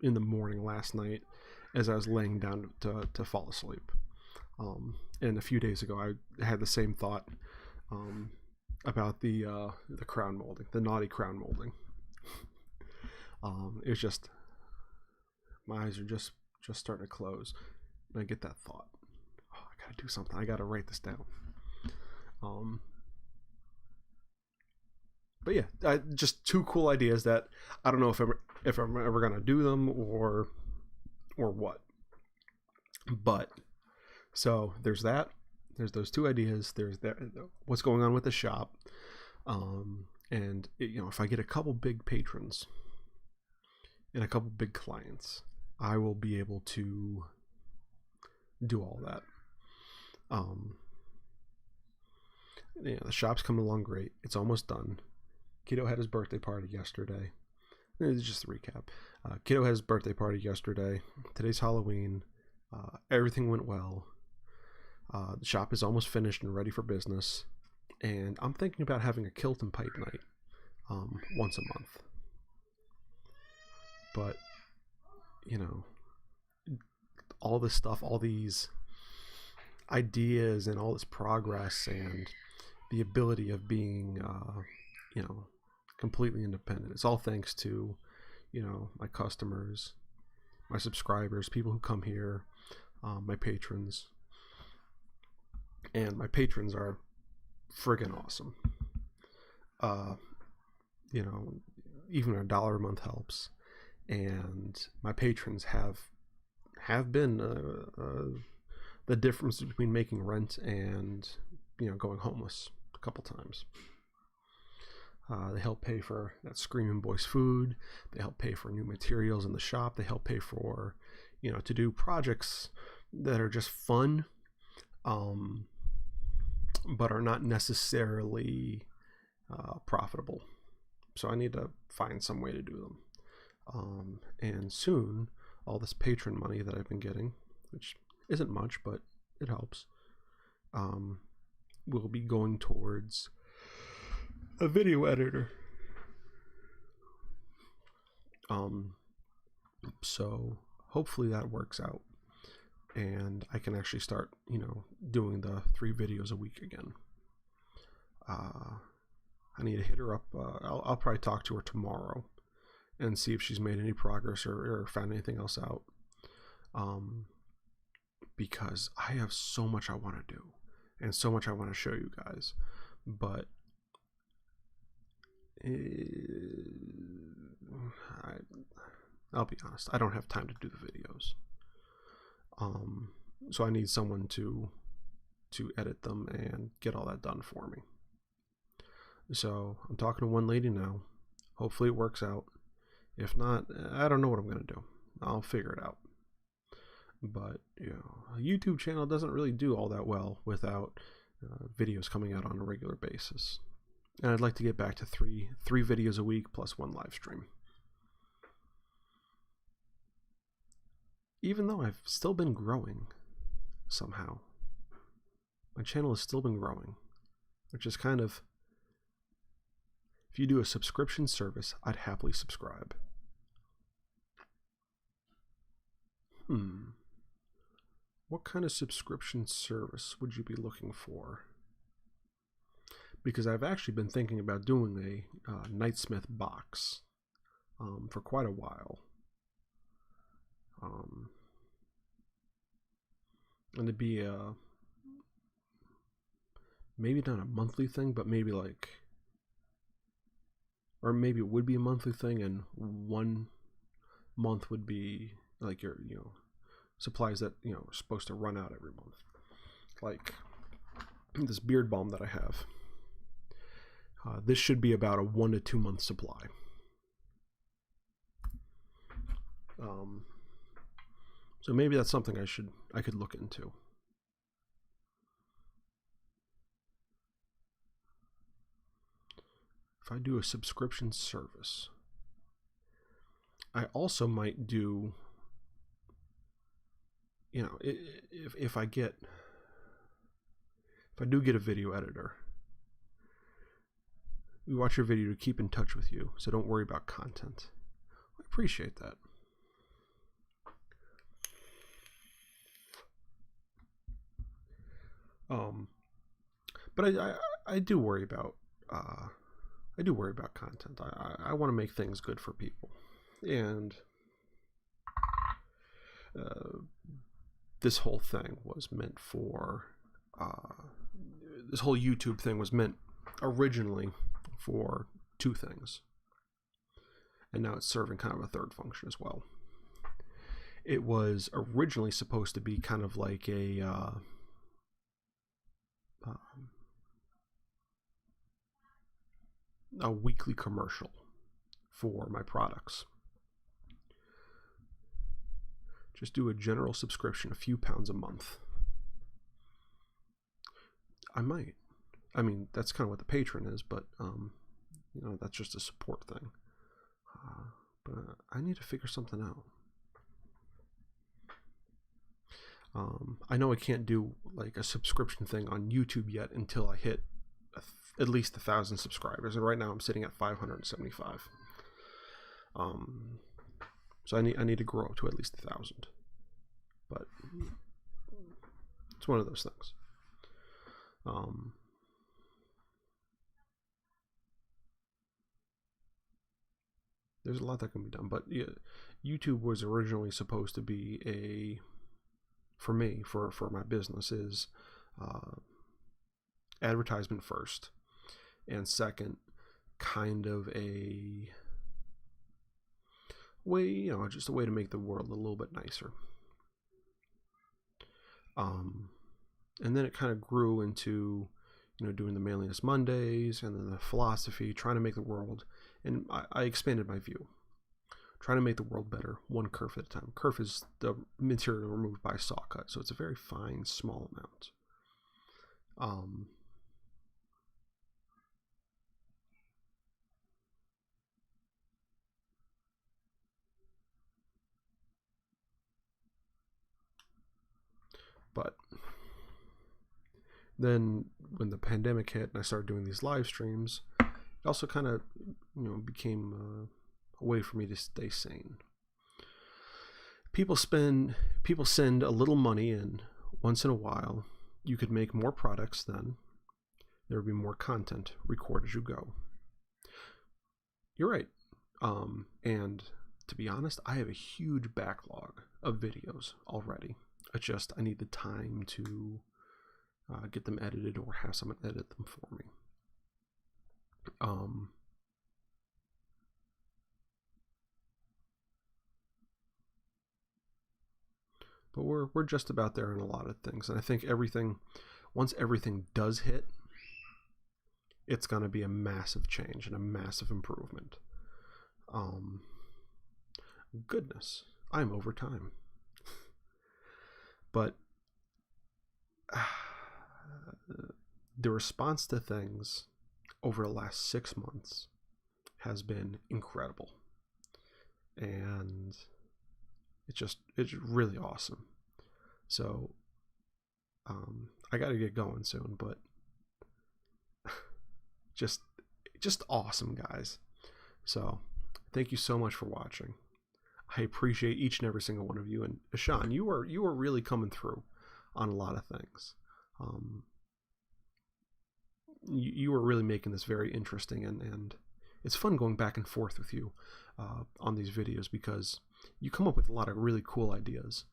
in the morning last night as I was laying down to fall asleep. And a few days ago, I had the same thought about the crown molding, the naughty crown molding. It was just, my eyes are just starting to close, and I get that thought. Oh, I gotta do something. I gotta write this down. But yeah, just two cool ideas that I don't know if I'm ever gonna do them or what. But so there's that. There's those two ideas. There's that. What's going on with the shop, and if I get a couple big patrons and a couple big clients, I will be able to do all that. The shop's coming along great. It's almost done. Kiddo had his birthday party yesterday. It's just a recap. Kiddo had his birthday party yesterday. Today's Halloween. Everything went well. The shop is almost finished and ready for business. And I'm thinking about having a kilt and pipe night once a month. But, all this stuff, all these ideas and all this progress and the ability of being, completely independent. It's all thanks to, my customers, my subscribers, people who come here, my patrons. And my patrons are friggin' awesome. Even $1 a month helps. And my patrons have been the difference between making rent and going homeless a couple times. They help pay for that Screaming Boys food. They help pay for new materials in the shop. They help pay for to do projects that are just fun, but are not necessarily profitable. So I need to find some way to do them. And soon, all this patron money that I've been getting, which isn't much, but it helps, will be going towards a video editor. So hopefully that works out, and I can actually start, doing the 3 videos a week again. I need to hit her up. I'll probably talk to her tomorrow and see if she's made any progress or found anything else out. Because I have so much I want to do and so much I want to show you guys, but I'll be honest, I don't have time to do the videos. So I need someone to edit them and get all that done for me. So I'm talking to one lady now. Hopefully it works out. If not, I don't know what I'm going to do. I'll figure it out. But, a YouTube channel doesn't really do all that well without videos coming out on a regular basis. And I'd like to get back to three videos a week plus 1 live stream. Even though I've still been growing somehow. My channel has still been growing, which is kind of, if you do a subscription service, I'd happily subscribe. what kind of subscription service would you be looking for? Because I've actually been thinking about doing a Knightsmith box for quite a while. And it'd be maybe not a monthly thing, but maybe like, or maybe it would be a monthly thing, and 1 month would be like your, supplies that, are supposed to run out every month. Like this beard balm that I have. This should be about a 1 to 2 month supply. So maybe that's something I could look into. If I do a subscription service, I also might do, if I do get a video editor, we watch your video to keep in touch with you, so don't worry about content. I appreciate that. But I do worry about content. I want to make things good for people, and this whole thing was meant for this whole YouTube thing was meant originally for 2 things, and now it's serving kind of a third function as well. It was originally supposed to be kind of like a weekly commercial for my products. Just do a general subscription, a few pounds a month. I might. I mean, that's kind of what the Patreon is, but that's just a support thing. But I need to figure something out. I know I can't do like a subscription thing on YouTube yet until I hit at least 1,000 subscribers, and right now I'm sitting at 575. So I need to grow to at least 1,000. But it's one of those things. There's a lot that can be done, but yeah, YouTube was originally supposed to be for my business is advertisement first, and second, kind of a way, just a way to make the world a little bit nicer. And then it kind of grew into, doing the Manliness Mondays, and then the philosophy, trying to make the world, and I expanded my view, trying to make the world better, one kerf at a time. Kerf is the material removed by saw cut, so it's a very fine, small amount. But then when the pandemic hit and I started doing these live streams, it also kind of, became a way for me to stay sane. People send a little money in once in a while. You could make more products then. There would be more content. Record as you go. You're right. And to be honest, I have a huge backlog of videos already. It's just I need the time to get them edited or have someone edit them for me. But we're just about there in a lot of things, and I think once everything does hit, it's going to be a massive change and a massive improvement. Goodness, I'm over time. But the response to things over the last 6 months has been incredible, and it's really awesome. So I got to get going soon, but just awesome, guys. So thank you so much for watching. I appreciate each and every single one of you, and Ashan, you were really coming through. on a lot of things. You were really making this very interesting, and it's fun going back and forth with you on these videos, because you come up with a lot of really cool ideas,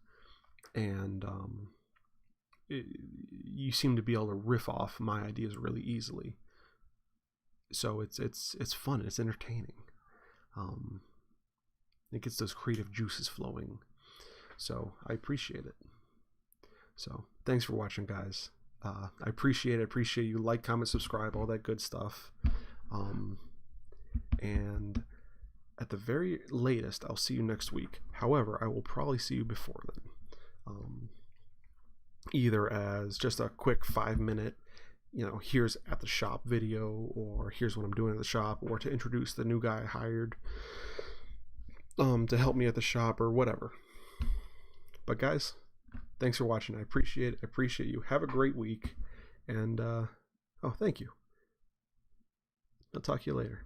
and you seem to be able to riff off my ideas really easily. So it's fun, it's entertaining. It gets those creative juices flowing. So I appreciate it. So thanks for watching, guys. I appreciate it. I appreciate you. Like, comment, subscribe, all that good stuff. And at the very latest, I'll see you next week. However, I will probably see you before then. Either as just a quick 5-minute, here's at the shop video, or here's what I'm doing at the shop, or to introduce the new guy I hired to help me at the shop, or whatever. But guys, thanks for watching. I appreciate it. I appreciate you. Have a great week. And, thank you. I'll talk to you later.